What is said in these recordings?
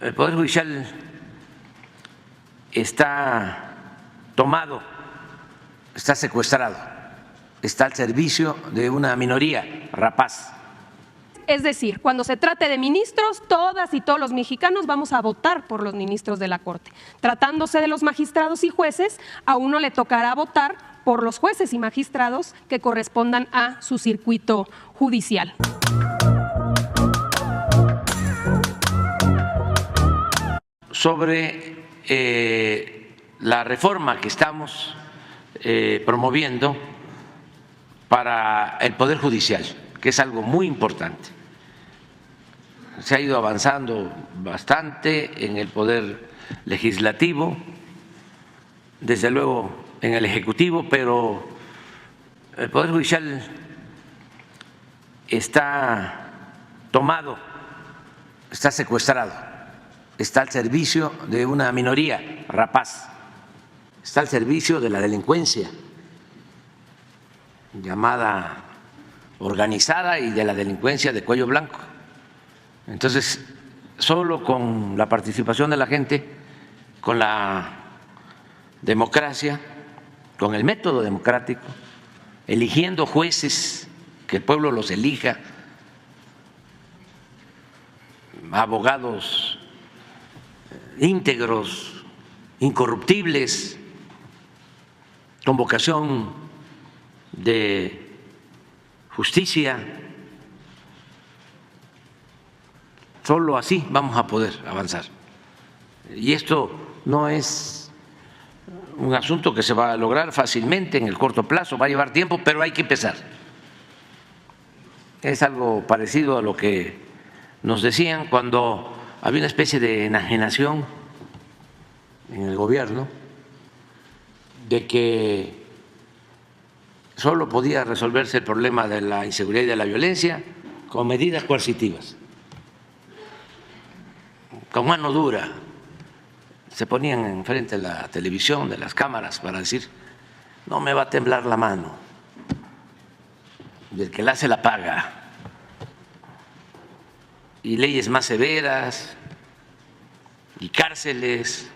El Poder Judicial está tomado, está secuestrado, está al servicio de una minoría rapaz. Es decir, cuando se trate de ministros, todas y todos los mexicanos vamos a votar por los ministros de la Corte. Tratándose de los magistrados y jueces, a uno le tocará votar por los jueces y magistrados que correspondan a su circuito judicial. Sobre la reforma que estamos promoviendo para el Poder Judicial, que es algo muy importante. Se ha ido avanzando bastante en el Poder Legislativo, desde luego en el Ejecutivo, pero el Poder Judicial está tomado, está secuestrado, está al servicio de una minoría rapaz, está al servicio de la delincuencia llamada organizada y de la delincuencia de cuello blanco. Entonces, solo con la participación de la gente, con la democracia, con el método democrático, eligiendo jueces, que el pueblo los elija, abogados íntegros, incorruptibles, con vocación de justicia. Solo así vamos a poder avanzar. Y esto no es un asunto que se va a lograr fácilmente en el corto plazo, va a llevar tiempo, pero hay que empezar. Es algo parecido a lo que nos decían cuando había una especie de enajenación en el gobierno de que solo podía resolverse el problema de la inseguridad y de la violencia con medidas coercitivas, con mano dura. Se ponían enfrente de la televisión, de las cámaras, para decir: no me va a temblar la mano, del que la hace la paga, y leyes más severas, y cárceles,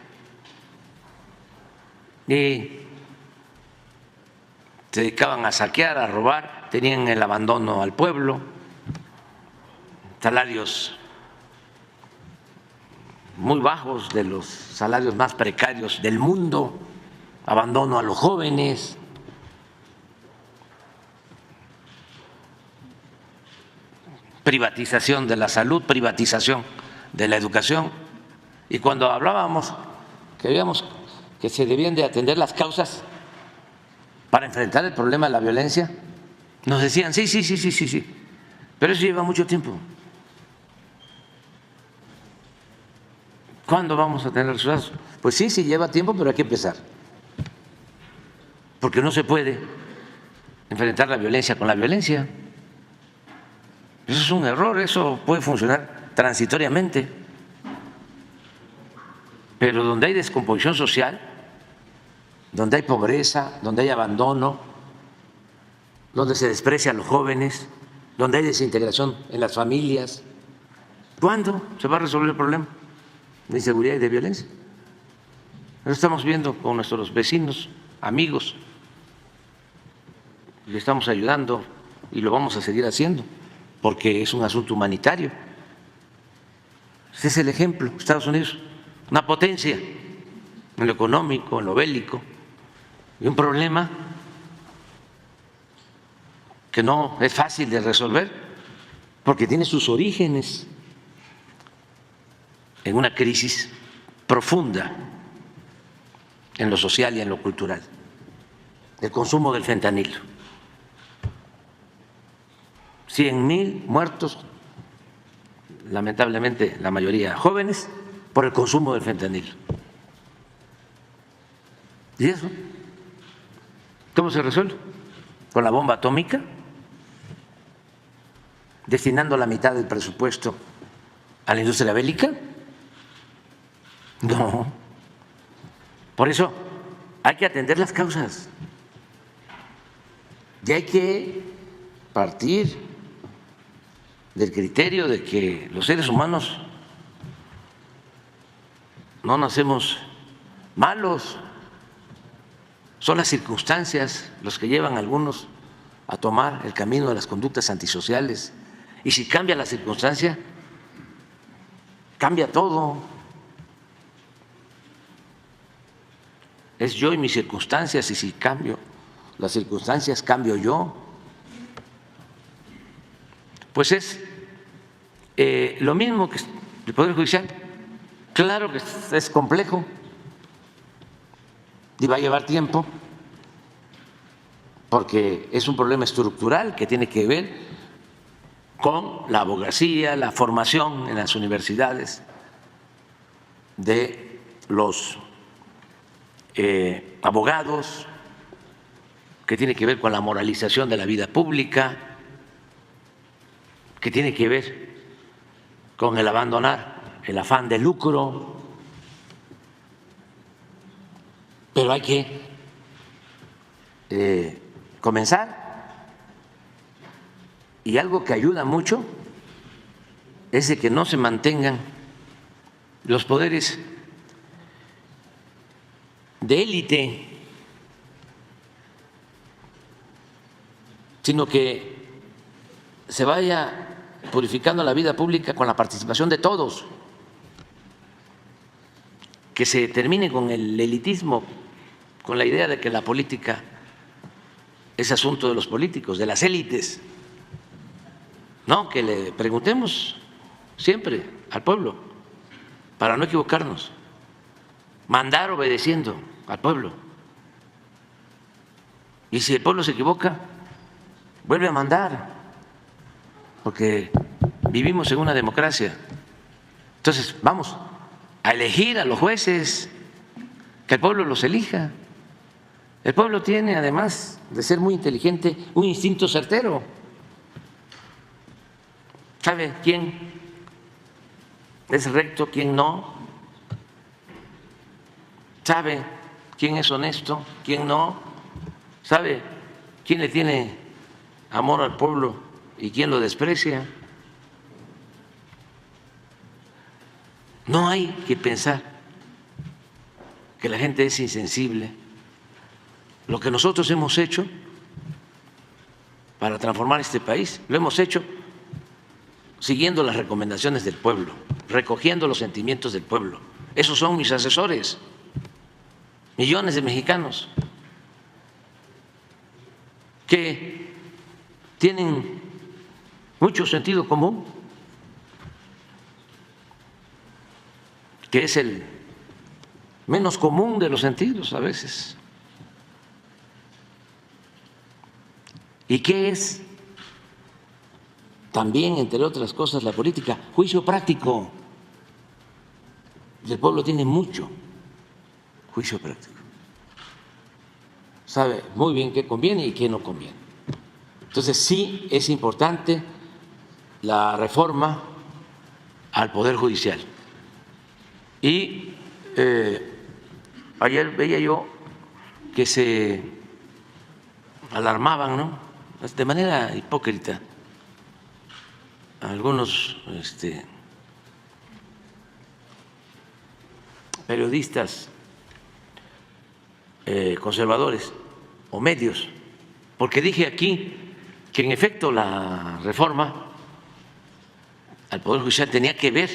y se dedicaban a saquear, a robar, tenían el abandono al pueblo, salarios muy bajos, de los salarios más precarios del mundo, abandono a los jóvenes, privatización de la salud, privatización de la educación. Y cuando hablábamos que veíamos que se debían de atender las causas para enfrentar el problema de la violencia, nos decían: sí, pero eso lleva mucho tiempo. ¿Cuándo vamos a tener resultados? Pues sí, lleva tiempo, pero hay que empezar, porque no se puede enfrentar la violencia con la violencia. Eso es un error, eso puede funcionar transitoriamente, pero donde hay descomposición social, donde hay pobreza, donde hay abandono, donde se desprecia a los jóvenes, donde hay desintegración en las familias, ¿cuándo se va a resolver el problema de inseguridad y de violencia? Lo estamos viendo con nuestros vecinos, amigos, le estamos ayudando y lo vamos a seguir haciendo, porque es un asunto humanitario. Ese es el ejemplo. Estados Unidos, una potencia en lo económico, en lo bélico, y un problema que no es fácil de resolver, porque tiene sus orígenes en una crisis profunda en lo social y en lo cultural, el consumo del fentanilo. 100,000 muertos, lamentablemente la mayoría jóvenes, por el consumo del fentanilo. ¿Y eso cómo se resuelve? ¿Con la bomba atómica? ¿Destinando la mitad del presupuesto a la industria bélica? No. Por eso hay que atender las causas y hay que partir del criterio de que los seres humanos no nacemos malos, son las circunstancias los que llevan a algunos a tomar el camino de las conductas antisociales. Y si cambia la circunstancia, cambia todo. Es yo y mis circunstancias, y si cambio las circunstancias, cambio yo. Pues es lo mismo que el Poder Judicial. Claro que es complejo y va a llevar tiempo, porque es un problema estructural que tiene que ver con la abogacía, la formación en las universidades de los abogados, que tiene que ver con la moralización de la vida pública, que tiene que ver con el abandonar el afán de lucro, pero hay que comenzar. Y algo que ayuda mucho es de que no se mantengan los poderes de élite, sino que se vaya purificando la vida pública con la participación de todos, que se termine con el elitismo, con la idea de que la política es asunto de los políticos, de las élites. No, que le preguntemos siempre al pueblo para no equivocarnos, mandar obedeciendo al pueblo. Y si el pueblo se equivoca, vuelve a mandar, porque vivimos en una democracia. Entonces, vamos a elegir a los jueces, que el pueblo los elija. El pueblo tiene, además de ser muy inteligente, un instinto certero. ¿Sabe quién es recto, quién no? ¿Sabe quién es honesto, quién no? ¿Sabe quién le tiene amor al pueblo y quién lo desprecia? No hay que pensar que la gente es insensible. Lo que nosotros hemos hecho para transformar este país, lo hemos hecho siguiendo las recomendaciones del pueblo, recogiendo los sentimientos del pueblo. Esos son mis asesores, millones de mexicanos que tienen mucho sentido común, que es el menos común de los sentidos a veces. ¿Y qué es? También, entre otras cosas, la política, juicio práctico. El pueblo tiene mucho juicio práctico. Sabe muy bien qué conviene y qué no conviene. Entonces, sí es importante la reforma al Poder Judicial. Y ayer veía yo que se alarmaban, ¿no?, de manera hipócrita, algunos periodistas conservadores o medios, porque dije aquí que en efecto la reforma al Poder Judicial tenía que ver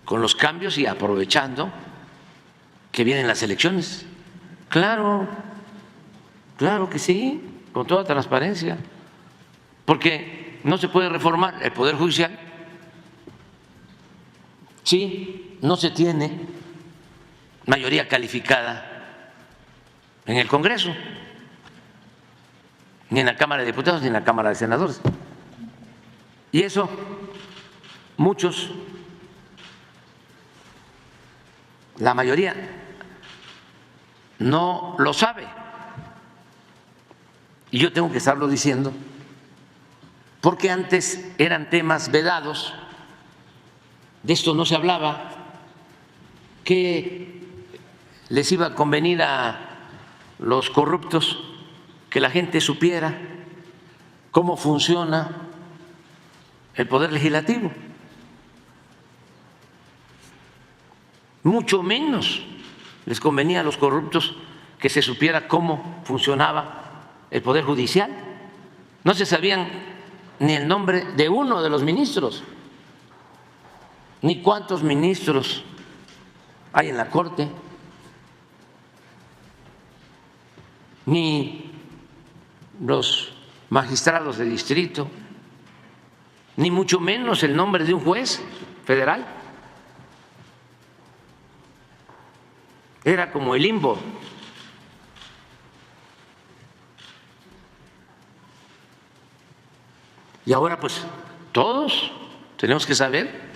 con los cambios y aprovechando que vienen las elecciones. Claro, claro que sí, con toda transparencia, porque no se puede reformar el Poder Judicial si no se tiene mayoría calificada en el Congreso, ni en la Cámara de Diputados, ni en la Cámara de Senadores. Y eso muchos, la mayoría, no lo sabe. Y yo tengo que estarlo diciendo porque antes eran temas vedados, de esto no se hablaba, que les iba a convenir a los corruptos que la gente supiera cómo funciona el Poder Legislativo. Mucho menos les convenía a los corruptos que se supiera cómo funcionaba el Poder Judicial. No se sabían ni el nombre de uno de los ministros, ni cuántos ministros hay en la Corte, ni los magistrados de distrito, ni mucho menos el nombre de un juez federal. Era como el limbo. Y ahora pues todos tenemos que saber.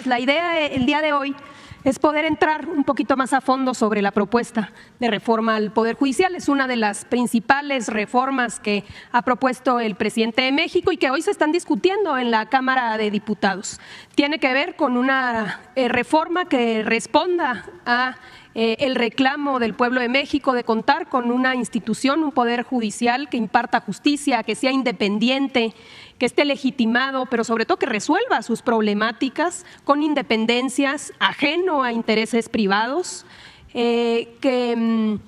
La idea el día de hoy es poder entrar un poquito más a fondo sobre la propuesta de reforma al Poder Judicial. Es una de las principales reformas que ha propuesto el presidente de México y que hoy se están discutiendo en la Cámara de Diputados. Tiene que ver con una reforma que responda a el reclamo del pueblo de México de contar con una institución, un poder judicial que imparta justicia, que sea independiente, que esté legitimado, pero sobre todo que resuelva sus problemáticas con independencias, ajeno a intereses privados, que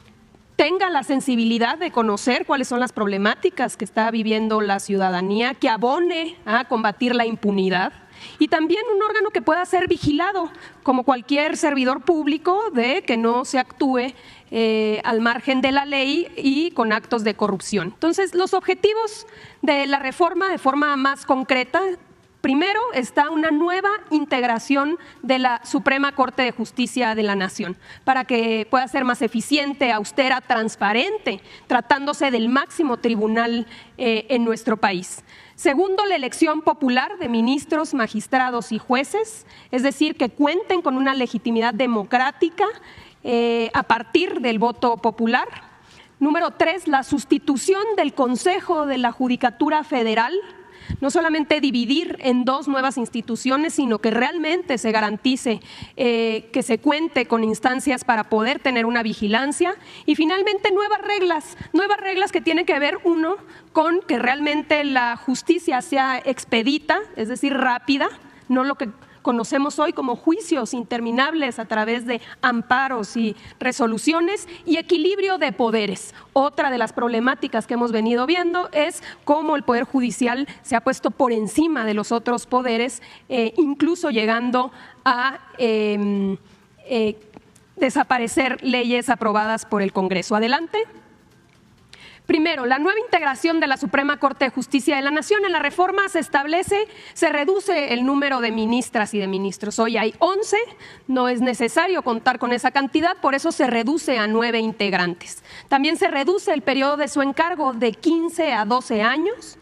tenga la sensibilidad de conocer cuáles son las problemáticas que está viviendo la ciudadanía, que abone a combatir la impunidad. Y también un órgano que pueda ser vigilado, como cualquier servidor público, de que no se actúe al margen de la ley y con actos de corrupción. Entonces, los objetivos de la reforma de forma más concreta: primero, está una nueva integración de la Suprema Corte de Justicia de la Nación para que pueda ser más eficiente, austera, transparente, tratándose del máximo tribunal en nuestro país. Segundo, la elección popular de ministros, magistrados y jueces, es decir, que cuenten con una legitimidad democrática a partir del voto popular. Número 3, la sustitución del Consejo de la Judicatura Federal. No solamente dividir en dos nuevas instituciones, sino que realmente se garantice que se cuente con instancias para poder tener una vigilancia. Y finalmente nuevas reglas que tienen que ver, uno, con que realmente la justicia sea expedita, es decir, rápida, no lo que conocemos hoy como juicios interminables a través de amparos y resoluciones, y equilibrio de poderes. Otra de las problemáticas que hemos venido viendo es cómo el Poder Judicial se ha puesto por encima de los otros poderes, incluso llegando a desaparecer leyes aprobadas por el Congreso. Adelante. Primero, la nueva integración de la Suprema Corte de Justicia de la Nación. En la reforma se reduce el número de ministras y de ministros. Hoy hay 11, no es necesario contar con esa cantidad, por eso se reduce a 9 integrantes. También se reduce el periodo de su encargo de 15 a 12 años.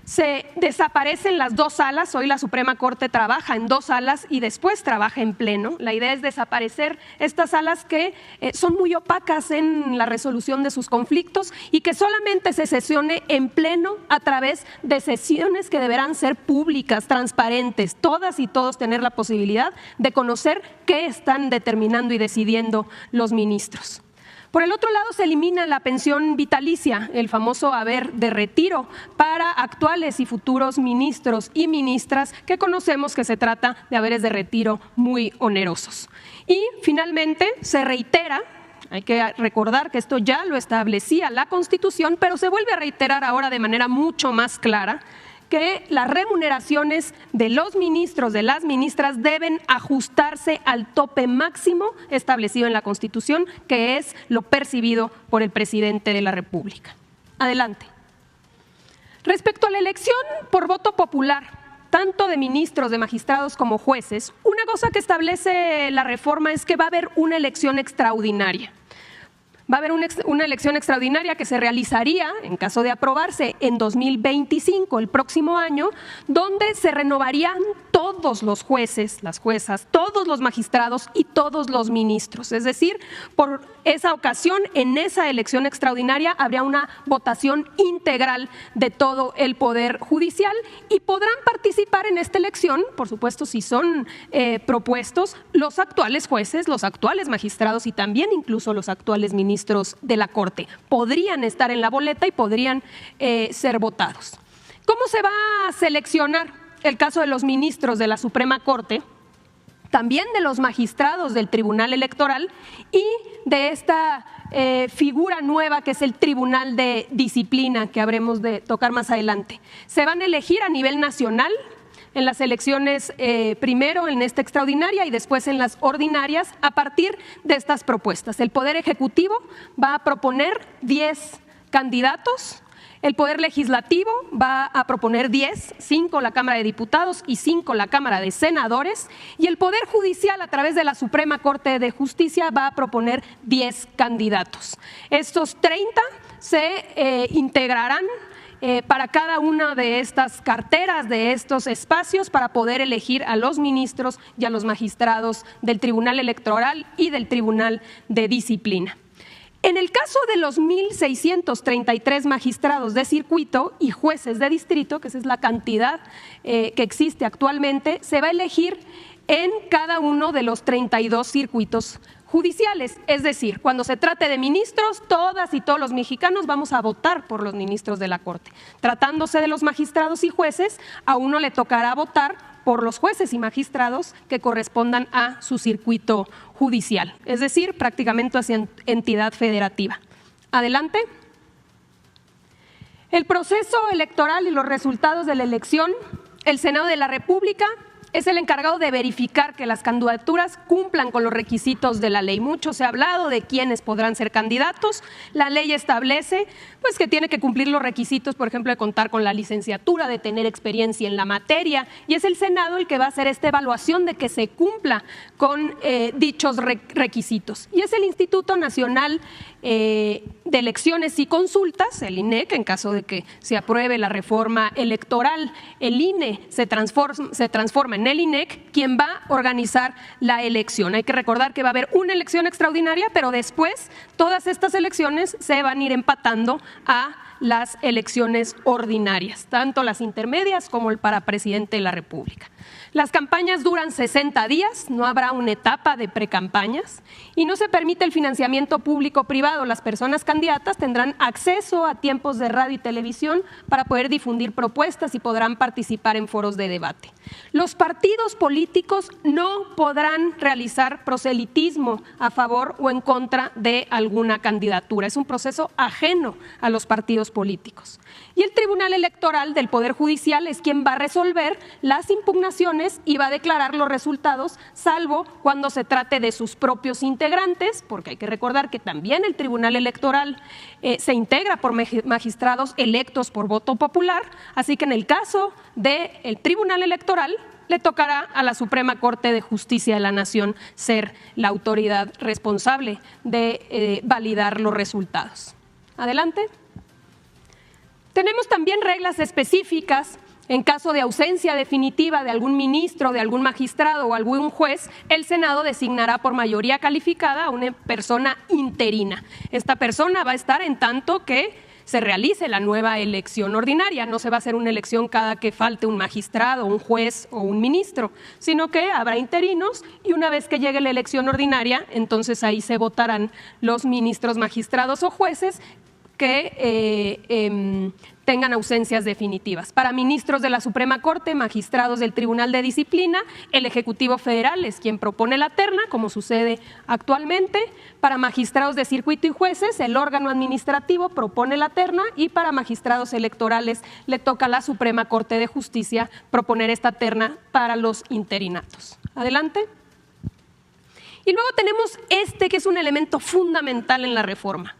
Se desaparecen las dos salas. Hoy la Suprema Corte trabaja en dos salas y después trabaja en pleno. La idea es desaparecer estas salas que son muy opacas en la resolución de sus conflictos y que solamente se sesione en pleno a través de sesiones que deberán ser públicas, transparentes, todas y todos tener la posibilidad de conocer qué están determinando y decidiendo los ministros. Por el otro lado, se elimina la pensión vitalicia, el famoso haber de retiro, para actuales y futuros ministros y ministras que conocemos que se trata de haberes de retiro muy onerosos. Y finalmente se reitera, hay que recordar que esto ya lo establecía la Constitución, pero se vuelve a reiterar ahora de manera mucho más clara, que las remuneraciones de los ministros, de las ministras, deben ajustarse al tope máximo establecido en la Constitución, que es lo percibido por el presidente de la República. Adelante. Respecto a la elección por voto popular, tanto de ministros, de magistrados como jueces, una cosa que establece la reforma es que va a haber una elección extraordinaria. Va a haber una elección extraordinaria que se realizaría, en caso de aprobarse, en 2025, el próximo año, donde se renovarían todos los jueces, las juezas, todos los magistrados y todos los ministros. Es decir, por esa ocasión, en esa elección extraordinaria, habría una votación integral de todo el Poder Judicial y podrán participar en esta elección, por supuesto, si son propuestos, los actuales jueces, los actuales magistrados y también incluso los actuales ministros de la Corte. Podrían estar en la boleta y podrían ser votados. ¿Cómo se va a seleccionar el caso de los ministros de la Suprema Corte? también de los magistrados del Tribunal Electoral y de esta figura nueva que es el Tribunal de Disciplina, que habremos de tocar más adelante. Se van a elegir a nivel nacional en las elecciones, primero en esta extraordinaria y después en las ordinarias, a partir de estas propuestas. El Poder Ejecutivo va a proponer 10 candidatos. El Poder Legislativo va a proponer 10, 5 la Cámara de Diputados y 5 la Cámara de Senadores, y el Poder Judicial, a través de la Suprema Corte de Justicia, va a proponer 10 candidatos. Estos 30 se integrarán para cada una de estas carteras, de estos espacios, para poder elegir a los ministros y a los magistrados del Tribunal Electoral y del Tribunal de Disciplina. En el caso de los 1.633 magistrados de circuito y jueces de distrito, que esa es la cantidad que existe actualmente, se va a elegir en cada uno de los 32 circuitos judiciales. Es decir, cuando se trate de ministros, todas y todos los mexicanos vamos a votar por los ministros de la Corte. Tratándose de los magistrados y jueces, a uno le tocará votar por los jueces y magistrados que correspondan a su circuito judicial, es decir, prácticamente hacia entidad federativa. Adelante. El proceso electoral y los resultados de la elección, el Senado de la República es el encargado de verificar que las candidaturas cumplan con los requisitos de la ley. Mucho se ha hablado de quiénes podrán ser candidatos. La ley establece pues, que tiene que cumplir los requisitos, por ejemplo, de contar con la licenciatura, de tener experiencia en la materia, y es el Senado el que va a hacer esta evaluación de que se cumpla con dichos requisitos. Y es el Instituto Nacional de Elecciones y Consultas, el INEC, en caso de que se apruebe la reforma electoral, el INE se transforma en el INEC, quien va a organizar la elección. Hay que recordar que va a haber una elección extraordinaria, pero después todas estas elecciones se van a ir empatando a las elecciones ordinarias, tanto las intermedias como el para presidente de la República. Las campañas duran 60 días, no habrá una etapa de precampañas y no se permite el financiamiento público-privado. Las personas candidatas tendrán acceso a tiempos de radio y televisión para poder difundir propuestas y podrán participar en foros de debate. Los partidos políticos no podrán realizar proselitismo a favor o en contra de alguna candidatura. Es un proceso ajeno a los partidos políticos. Y el Tribunal Electoral del Poder Judicial es quien va a resolver las impugnaciones y va a declarar los resultados, salvo cuando se trate de sus propios integrantes, porque hay que recordar que también el Tribunal Electoral se integra por magistrados electos por voto popular, así que en el caso del Tribunal Electoral le tocará a la Suprema Corte de Justicia de la Nación ser la autoridad responsable de validar los resultados. Adelante. Tenemos también reglas específicas. En caso de ausencia definitiva de algún ministro, de algún magistrado o algún juez, el Senado designará por mayoría calificada a una persona interina. Esta persona va a estar en tanto que se realice la nueva elección ordinaria. No se va a hacer una elección cada que falte un magistrado, un juez o un ministro, sino que habrá interinos y una vez que llegue la elección ordinaria, entonces ahí se votarán los ministros, magistrados o jueces que tengan ausencias definitivas. Para ministros de la Suprema Corte, magistrados del Tribunal de Disciplina, el Ejecutivo Federal es quien propone la terna, como sucede actualmente. Para magistrados de circuito y jueces, el órgano administrativo propone la terna y para magistrados electorales le toca a la Suprema Corte de Justicia proponer esta terna para los interinatos. Adelante. Y luego tenemos que es un elemento fundamental en la reforma.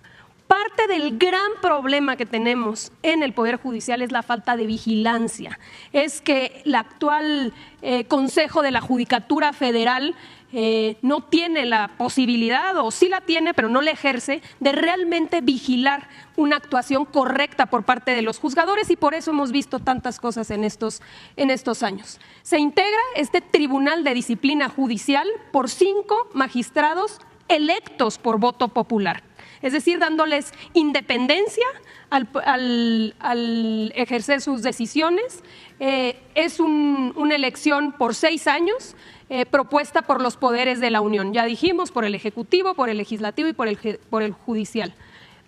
Parte del gran problema que tenemos en el Poder Judicial es la falta de vigilancia. Es que el actual Consejo de la Judicatura Federal no tiene la posibilidad, o sí la tiene, pero no la ejerce, de realmente vigilar una actuación correcta por parte de los juzgadores y por eso hemos visto tantas cosas en estos años. Se integra este Tribunal de Disciplina Judicial por 5 magistrados electos por voto popular. Es decir, dándoles independencia al ejercer sus decisiones. Es una elección por 6 años propuesta por los poderes de la Unión. Ya dijimos, por el Ejecutivo, por el Legislativo y por el Judicial.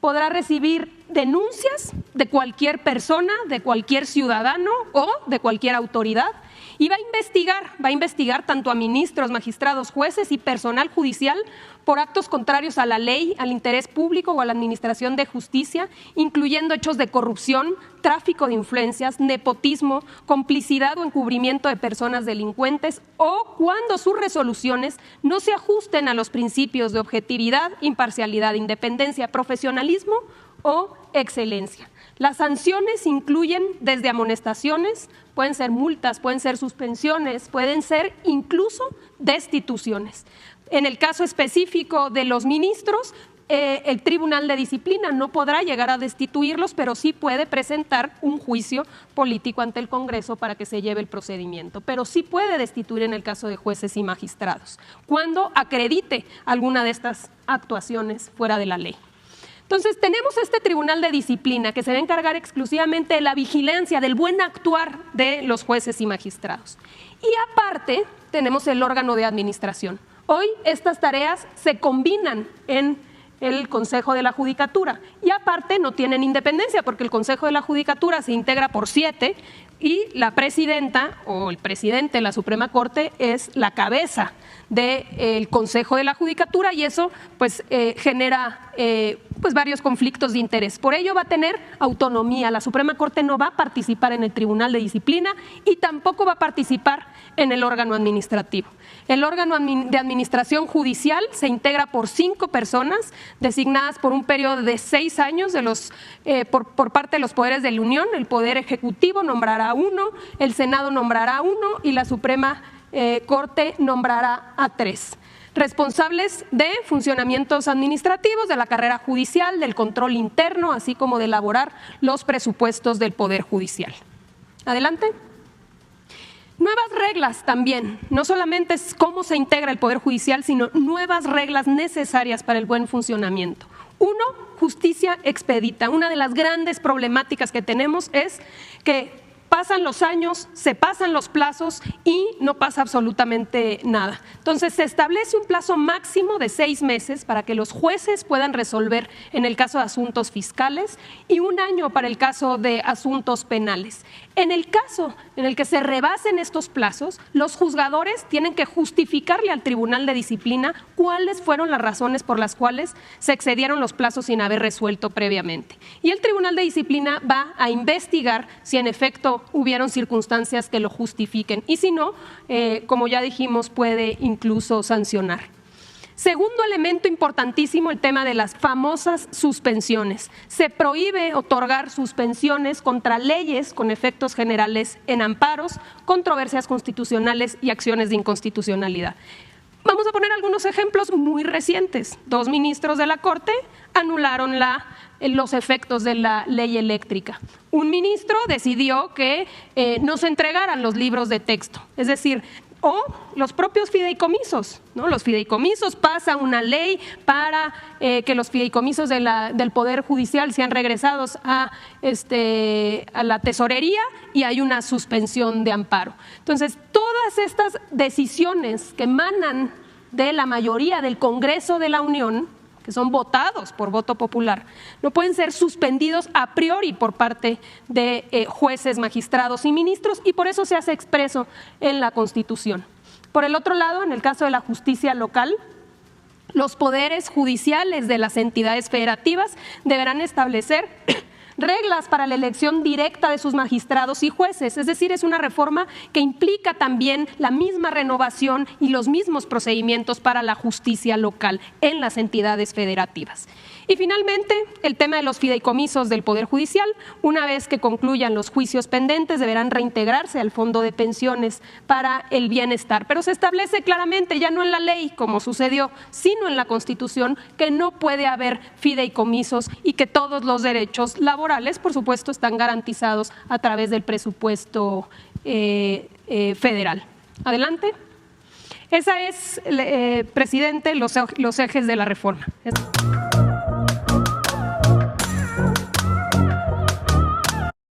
Podrá recibir denuncias de cualquier persona, de cualquier ciudadano o de cualquier autoridad y va a investigar tanto a ministros, magistrados, jueces y personal judicial por actos contrarios a la ley, al interés público o a la administración de justicia, incluyendo hechos de corrupción, tráfico de influencias, nepotismo, complicidad o encubrimiento de personas delincuentes, o cuando sus resoluciones no se ajusten a los principios de objetividad, imparcialidad, independencia, profesionalismo o excelencia. Las sanciones incluyen desde amonestaciones, pueden ser multas, pueden ser suspensiones, pueden ser incluso destituciones. En el caso específico de los ministros, el Tribunal de Disciplina no podrá llegar a destituirlos, pero sí puede presentar un juicio político ante el Congreso para que se lleve el procedimiento. Pero sí puede destituir en el caso de jueces y magistrados, cuando acredite alguna de estas actuaciones fuera de la ley. Entonces, tenemos este Tribunal de Disciplina que se va a encargar exclusivamente de la vigilancia, del buen actuar de los jueces y magistrados. Y aparte, tenemos el órgano de administración. Hoy estas tareas se combinan en el Consejo de la Judicatura y aparte no tienen independencia porque el Consejo de la Judicatura se integra por 7 y la presidenta o el presidente de la Suprema Corte es la cabeza del Consejo de la Judicatura y eso pues genera varios conflictos de interés. Por ello va a tener autonomía. La Suprema Corte no va a participar en el Tribunal de Disciplina y tampoco va a participar en el órgano administrativo. El órgano de administración judicial se integra por 5 personas designadas por un periodo de 6 años por parte de los poderes de la Unión. El Poder Ejecutivo nombrará 1, el Senado nombrará 1 y la Suprema Corte nombrará a 3. Responsables de funcionamientos administrativos, de la carrera judicial, del control interno, así como de elaborar los presupuestos del Poder Judicial. Adelante. Nuevas reglas también, no solamente es cómo se integra el Poder Judicial, sino nuevas reglas necesarias para el buen funcionamiento. 1, justicia expedita. Una de las grandes problemáticas que tenemos es que pasan los años, se pasan los plazos y no pasa absolutamente nada. Entonces, se establece un plazo máximo de 6 meses para que los jueces puedan resolver en el caso de asuntos fiscales y 1 año para el caso de asuntos penales. En el caso en el que se rebasen estos plazos, los juzgadores tienen que justificarle al Tribunal de Disciplina cuáles fueron las razones por las cuales se excedieron los plazos sin haber resuelto previamente. Y el Tribunal de Disciplina va a investigar si en efecto hubieron circunstancias que lo justifiquen y si no, como ya dijimos, puede incluso sancionar. Segundo elemento importantísimo, el tema de las famosas suspensiones. Se prohíbe otorgar suspensiones contra leyes con efectos generales en amparos, controversias constitucionales y acciones de inconstitucionalidad. Vamos a poner algunos ejemplos muy recientes. 2 ministros de la Corte anularon los efectos de la ley eléctrica. Un ministro decidió que no se entregaran los libros de texto, es decir, o los propios fideicomisos, ¿no? Los fideicomisos, pasa una ley para que los fideicomisos del Poder Judicial sean regresados a la tesorería y hay una suspensión de amparo. Entonces, todas estas decisiones que emanan de la mayoría del Congreso de la Unión, que son votados por voto popular, no pueden ser suspendidos a priori por parte de jueces, magistrados y ministros y por eso se hace expreso en la Constitución. Por el otro lado, en el caso de la justicia local, los poderes judiciales de las entidades federativas deberán establecer reglas para la elección directa de sus magistrados y jueces, es decir, es una reforma que implica también la misma renovación y los mismos procedimientos para la justicia local en las entidades federativas. Y finalmente, el tema de los fideicomisos del Poder Judicial, una vez que concluyan los juicios pendentes, deberán reintegrarse al Fondo de Pensiones para el Bienestar. Pero se establece claramente, ya no en la ley, como sucedió, sino en la Constitución, que no puede haber fideicomisos y que todos los derechos laborales, por supuesto, están garantizados a través del presupuesto federal. Adelante. Esa es, presidente, los ejes de la reforma.